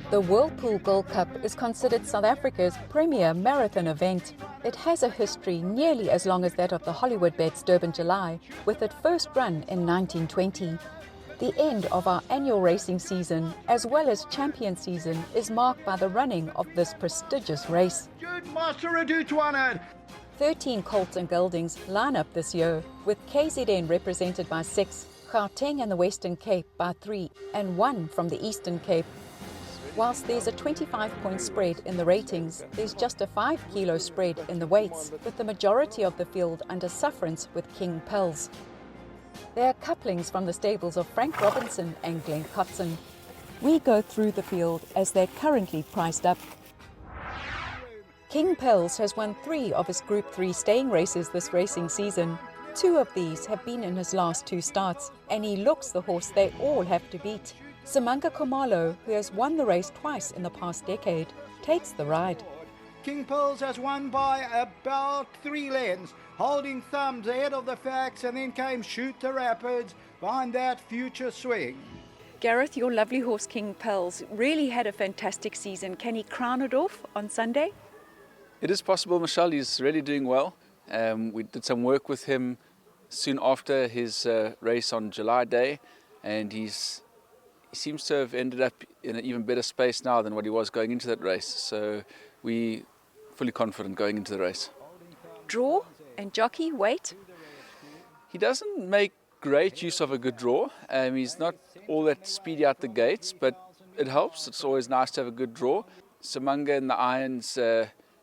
The Whirlpool Gold Cup is considered South Africa's premier marathon event. It has a history nearly as long as that of the Hollywood-Bets Durban July, with its first run in 1920. The end of our annual racing season, as well as champion season, is marked by the running of this prestigious race. 13 colts and geldings line up this year, with KZN represented by 6, Gauteng and the Western Cape by 3, and 1 from the Eastern Cape. Whilst there's a 25-point spread in the ratings, there's just a 5-kilo spread in the weights, with the majority of the field under sufferance with King Pelles. There are couplings from the stables of Frank Robinson and Glen Kotzen. We go through the field as they're currently priced up. King Pelles has won 3 of his Group 3 staying races this racing season. 2 of these have been in his last 2 starts, and he looks the horse they all have to beat. Simanga Khumalo, who has won the race twice in the past decade, takes the ride. King Pelles has won by about 3 lengths, holding thumbs ahead of the facts, and then came Shoot the Rapids behind that Future Swing. Gareth, your lovely horse King Pelles really had a fantastic season. Can he crown it off on Sunday? It is possible, Michelle. He's really doing well. We did some work with him soon after his race on July Day, and he seems to have ended up in an even better space now than what he was going into that race. So we're fully confident going into the race. Draw and jockey, weight? He doesn't make great use of a good draw. He's not all that speedy out the gates, but it helps. It's always nice to have a good draw. Simanga in the irons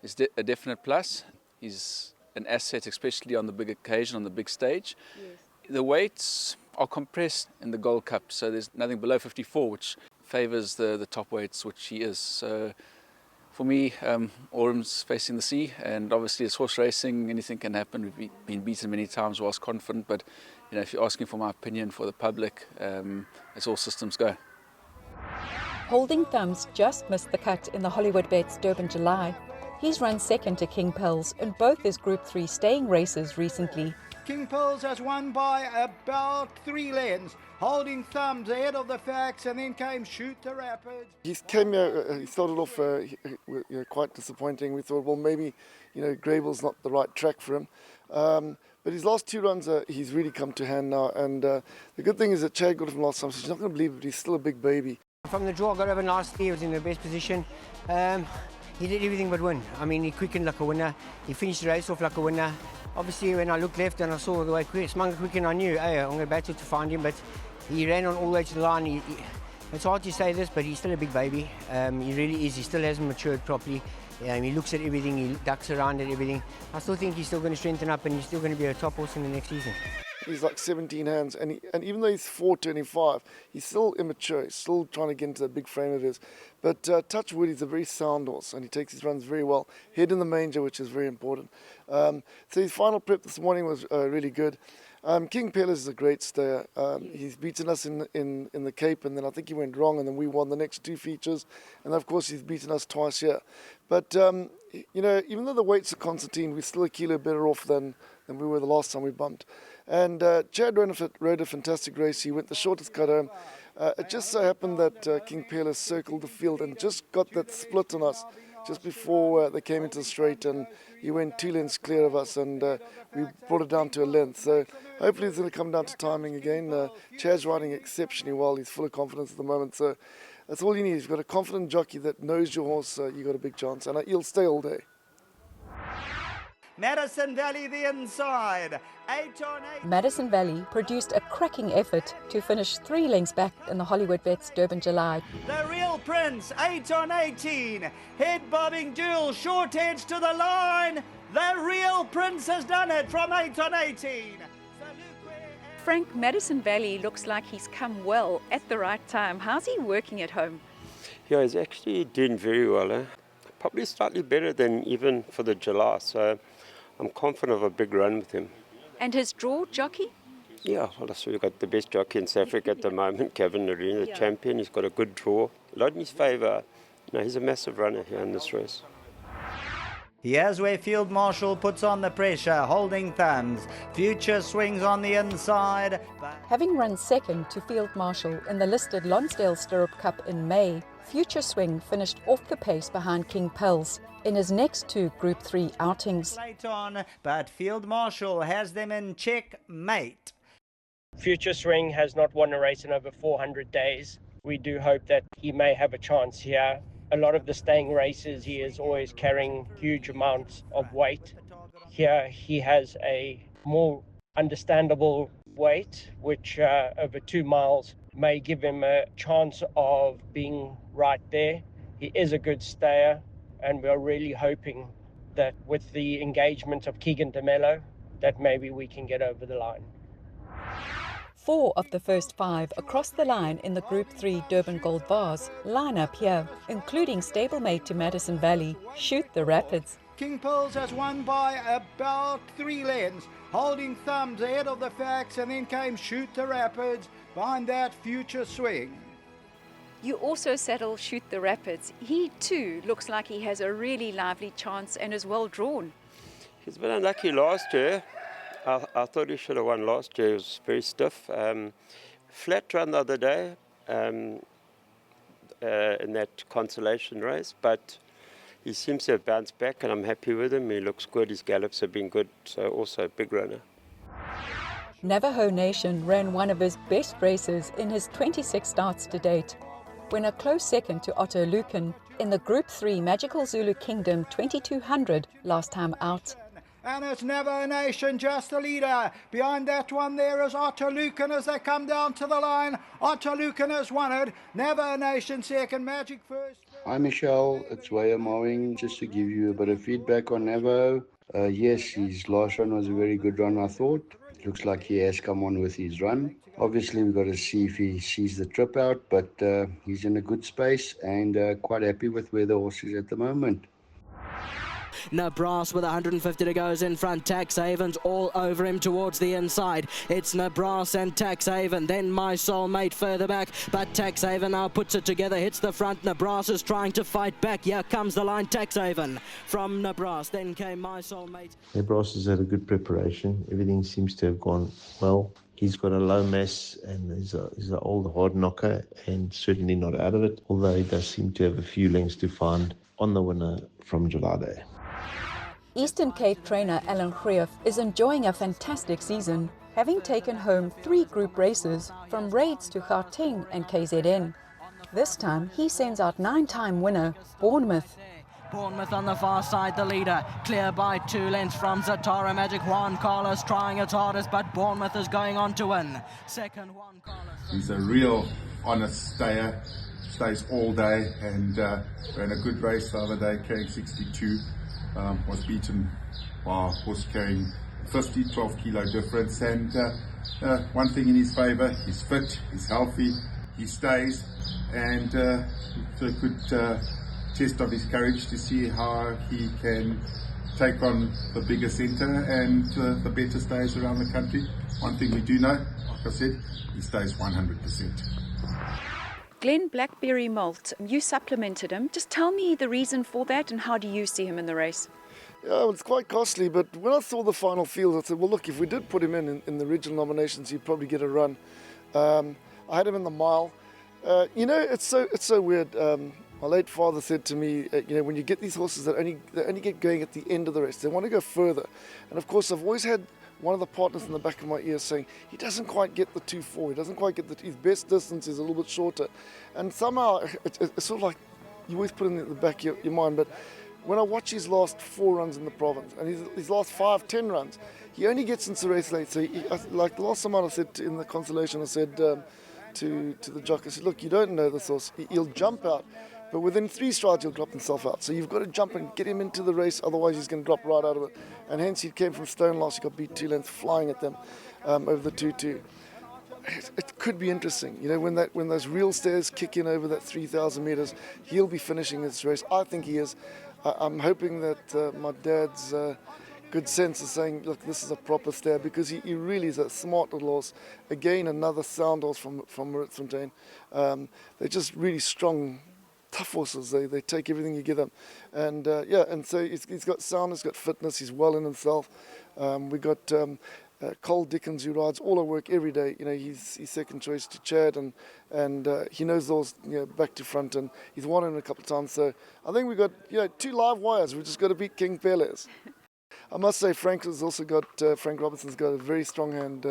is a definite plus. He's an asset, especially on the big occasion, on the big stage. Yes. The weights are compressed in the Gold Cup, so there's nothing below 54, which favours the top weights, which he is. So for me, Orum's facing the sea, and obviously it's horse racing, anything can happen. We've been beaten many times, was confident, but you know, if you're asking for my opinion for the public, it's all systems go. Holding Thumbs just missed the cut in the Hollywood-Bets Durban July. He's run second to King Pelles in both his Group 3 staying races recently. King Pelles has won by about 3 lengths, holding thumbs ahead of the facts, and then came Shoot the Rapids. He started off quite disappointing. We thought, well, maybe Grayble's not the right track for him. But his last 2 runs, he's really come to hand now. And the good thing is that Chad got him last time, so he's not going to believe it. He's still a big baby. From the draw, got over nicely. He was in the best position. He did everything but win. I mean, he quickened like a winner. He finished the race off like a winner. Obviously, when I looked left and I saw the way Simanga quickened, I knew, hey, I'm going to battle to find him. But he ran on all the way to the line. It's hard to say this, but he's still a big baby. He really is. He still hasn't matured properly. He looks at everything. He ducks around at everything. I still think he's still going to strengthen up, and he's still going to be a top horse in the next season. He's like 17 hands, and even though he's 4 turning 5, he's still immature. He's still trying to get into that big frame of his. But touch wood, he's a very sound horse, and he takes his runs very well. Head in the manger, which is very important. So his final prep this morning was really good. King Pelles is a great stayer. He's beaten us in the Cape, and then I think he went wrong, and then we won the next 2 features. And of course, he's beaten us twice here. But even though the weights are Constantine, we're still a kilo better off than we were the last time we bumped. And Chad rode a fantastic race. He went the shortest cut home. It just so happened that King Pelles circled the field and just got that split on us just before they came into the straight, and he went 2 lengths clear of us, and we brought it down to a length. So hopefully it's going to come down to timing again. Chad's riding exceptionally well. He's full of confidence at the moment. So that's all you need. You've got a confident jockey that knows your horse. You got a big chance, and he'll stay all day. Madison Valley the inside. 8 on 8. Madison Valley produced a cracking effort to finish 3 lengths back in the Hollywood-Bets Durban July. The Real Prince, 8 on 18. Head bobbing duel, short edge to the line. The Real Prince has done it from 8 on 18. Frank, Madison Valley looks like he's come well at the right time. How's he working at home? Yeah, he's actually doing very well. Probably slightly better than even for the July. So I'm confident of a big run with him. And his draw jockey? Yeah, well, so we've got the best jockey in South Africa at the moment, Kevin Arena, the champion. He's got a good draw. A lot in his favour. He's a massive runner here in this race. Here's where Field Marshal puts on the pressure, holding thumbs. Future swings on the inside. Having run second to Field Marshal in the listed Lonsdale Stirrup Cup in May, Future Swing finished off the pace behind King Pelles in his next two Group 3 outings. Late on, but Field Marshal has them in checkmate. Future Swing has not won a race in over 400 days. We do hope that he may have a chance here. A lot of the staying races, he is always carrying huge amounts of weight. Here he has a more understandable weight, which over 2 miles may give him a chance of being right there. He is a good stayer, and we are really hoping that with the engagement of Kegan de Melo, that maybe we can get over the line. 4 of the first 5 across the line in the Group 3 Durban Gold Bars line up here, including stablemate to Madison Valley, Shoot the Rapids. King Pelles has won by about 3 lengths, holding thumbs ahead of the Facts, and then came Shoot the Rapids, behind that Future Swing. You also saddle Shoot the Rapids. He too looks like he has a really lively chance and is well drawn. He's been unlucky last year. I thought he should have won last year. He was very stiff. Flat run the other day in that consolation race, but he seems to have bounced back, and I'm happy with him. He looks good. His gallops have been good, so also a big runner. Navajo Nation ran one of his best races in his 26 starts to date, when a close second to Otto Lucan in the Group 3 Magical Zulu Kingdom 2200 last time out. And it's Navajo Nation just the leader. Behind that one there is Otto Lucan as they come down to the line. Otto Lucan has won it. Navajo Nation second, Magic first. Hi Michelle, it's Weiho Marwing. Just to give you a bit of feedback on Navajo. Yes, his last run was a very good run, I thought. Looks like he has come on with his run. Obviously, we've got to see if he sees the trip out, but he's in a good space and quite happy with where the horse is at the moment. Nebraska with 150 to go is in front. Taxhaven's all over him towards the inside. It's Nebraska and Taxhaven, then My Soulmate further back, but Taxhaven now puts it together, hits the front. Nebraska's trying to fight back. Here comes the line, Taxhaven from Nebraska, then came My Soulmate. Nebraska's had a good preparation. Everything seems to have gone well. He's got a low mass and he's an old hard knocker and certainly not out of it, although he does seem to have a few lengths to find on the winner from July Day. Eastern Cape trainer Alan Greef is enjoying a fantastic season, having taken home 3 group races from Raids to Gauteng and KZN. This time he sends out 9-time winner Bournemouth. Bournemouth on the far side, the leader, clear by 2 lengths from Zatara Magic. Juan Carlos trying its hardest, but Bournemouth is going on to win. Second, Juan Carlos. He's a real honest stayer, stays all day, and ran a good race the other day, carrying 62. Was beaten by a horse carrying 12 kilo difference, and one thing in his favour, he's fit, he's healthy, he stays, and it's a good test of his courage to see how he can take on the bigger centre and the better stays around the country. One thing we do know, like I said, he stays 100%. Glen Blackberry Molt, you supplemented him. Just tell me the reason for that and how do you see him in the race? Yeah, well, it's quite costly, but when I saw the final field, I said, well, look, if we did put him in the regional nominations, he'd probably get a run. I had him in the mile. It's so weird. My late father said to me, when you get these horses that only get going at the end of the race, they want to go further. And of course, I've always had one of the partners in the back of my ear saying, he doesn't quite get the 2-4, he doesn't quite get his best distance is a little bit shorter. And somehow, it's sort of like, you always put it in the back of your mind, but when I watch his last 4 runs in the province, and his last 5-10 runs, he only gets into the race late. So, like the last time I said in the consolation, I said to the jockey, I said, look, you don't know this horse, he'll jump out, but within 3 strides he'll drop himself out. So you've got to jump and get him into the race, otherwise he's going to drop right out of it. And hence he came from Stone last, he got beat 2 lengths flying at them over the 2-2. It could be interesting, when those real stairs kick in over that 3,000 metres, he'll be finishing this race. I think he is. I'm hoping that my dad's good sense is saying, look, this is a proper stair, because he really is a smart little horse. Again, another sound horse from Maritzfontein. They're just really strong tough horses. They take everything you give them. And and so he's got soundness, he's got fitness, he's well in himself. We got Cole Dickens, who rides all our work every day. He's second choice to Chad, and he knows those back to front, and he's won in a couple of times. So I think we got 2 live wires. We just got to beat King Pelles. I must say Frank Robinson's got a very strong hand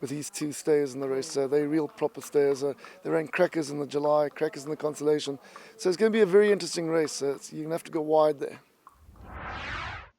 with his 2 stayers in the race. They're real proper stayers. They ran crackers in the July, crackers in the Consolation. So it's going to be a very interesting race. You're going to have to go wide there.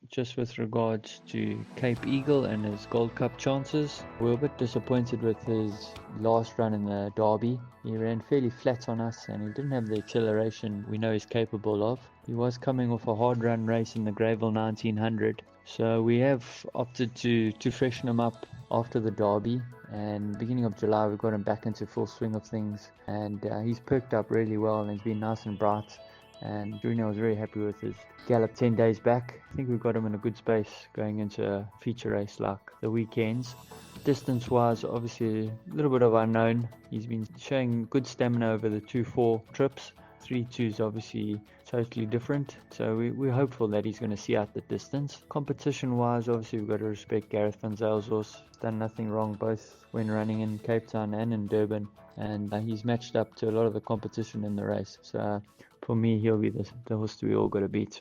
Just with regards to Cape Eagle and his Gold Cup chances, we were a bit disappointed with his last run in the Derby. He ran fairly flat on us and he didn't have the acceleration we know he's capable of. He was coming off a hard run race in the Greyville 1900, so we have opted to freshen him up after the Derby, and beginning of July we got him back into full swing of things, and he's perked up really well and he's been nice and bright. And Junior was very happy with his gallop 10 days back. I think we've got him in a good space going into a feature race like the weekends. Distance wise, obviously a little bit of unknown. He's been showing good stamina over the 2-4 trips. 3-2 is obviously totally different, so we're hopeful that he's going to see out the distance. Competition wise, obviously we've got to respect Gareth van Zyl's horse. Done nothing wrong both when running in Cape Town and in Durban, and he's matched up to a lot of the competition in the race. So for me, he'll be the horse we all got to beat.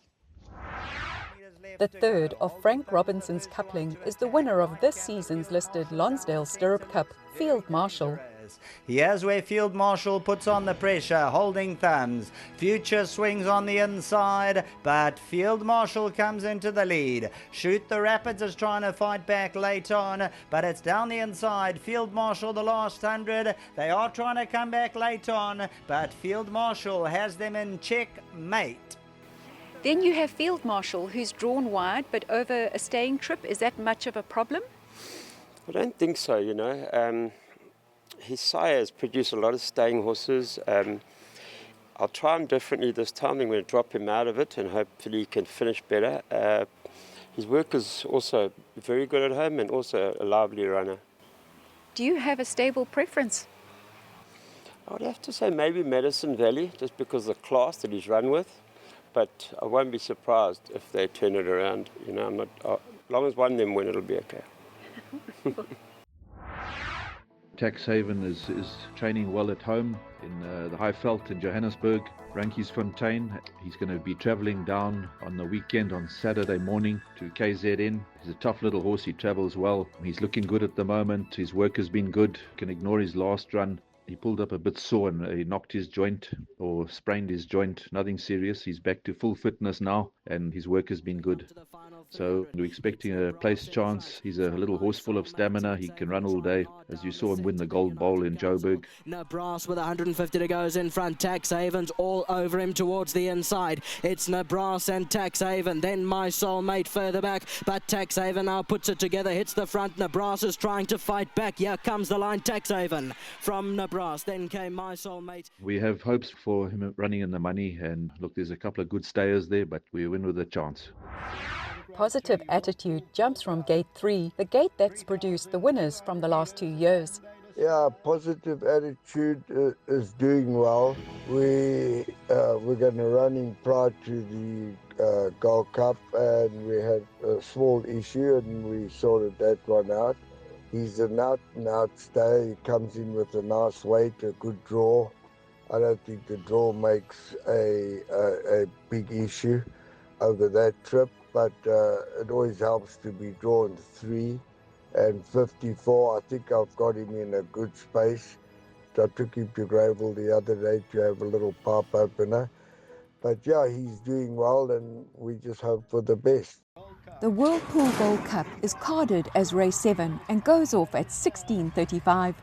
The third of Frank Robinson's coupling is the winner of this season's listed Lonsdale Stirrup Cup, Field Marshal. Here's where Field Marshal puts on the pressure, holding thumbs. Future swings on the inside, but Field Marshal comes into the lead. Shoot the Rapids is trying to fight back late on, but it's down the inside. Field Marshal the last 100. They are trying to come back late on, but Field Marshal has them in checkmate. Then you have Field Marshal, who's drawn wide, but over a staying trip. Is that much of a problem? I don't think so, His sire has produced a lot of staying horses. I'll try him differently this time. I'm going to drop him out of it and hopefully he can finish better. His work is also very good at home and also a lively runner. Do you have a stable preference? I would have to say maybe Madison Valley, just because of the class that he's run with. But I won't be surprised if they turn it around. I'm not. As long as one of them win, it'll be okay. Taxhaven is training well at home in the Highveld in Johannesburg. Rankiesfontein, he's going to be travelling down on the weekend on Saturday morning to KZN. He's a tough little horse, he travels well. He's looking good at the moment, his work has been good. Can ignore his last run. He pulled up a bit sore and he knocked his joint or sprained his joint. Nothing serious. He's back to full fitness now and his work has been good. So we're expecting a place chance. He's a little horse full of stamina. He can run all day, as you saw him win the Gold Bowl in Joburg. Nebraska with 150 to go is in front. Taxhaven's all over him towards the inside. It's Nebraska and Taxhaven. Then My Soulmate further back. But Taxhaven now puts it together, hits the front. Nebraska's trying to fight back. Here comes the line. Taxhaven from Nebraska. Then came My Soulmate. We have hopes for him running in the money. And look, there's a couple of good stayers there, but we win with a chance. Positive attitude jumps from Gate 3, the gate that's produced the winners from the last 2 years. Yeah, positive attitude is doing well. We're going to run him prior to the Gold Cup, and we had a small issue and we sorted that one out. He's an out-and-out stayer. He comes in with a nice weight, a good draw. I don't think the draw makes a big issue over that trip, but it always helps to be drawn 3 and 54. I think I've got him in a good space. I took him to Greyville the other day to have a little pop opener. But yeah, he's doing well and we just hope for the best. The Whirlpool Gold Cup is carded as race 7 and goes off at 16:35.